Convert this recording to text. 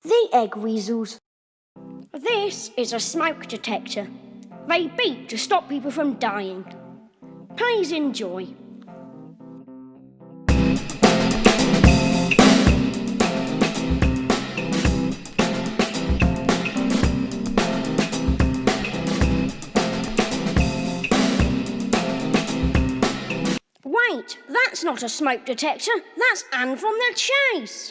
The egg weasels. This is a smoke detector. They beep to stop people from dying. Please enjoy. Wait, that's not a smoke detector. That's Anne from the chase.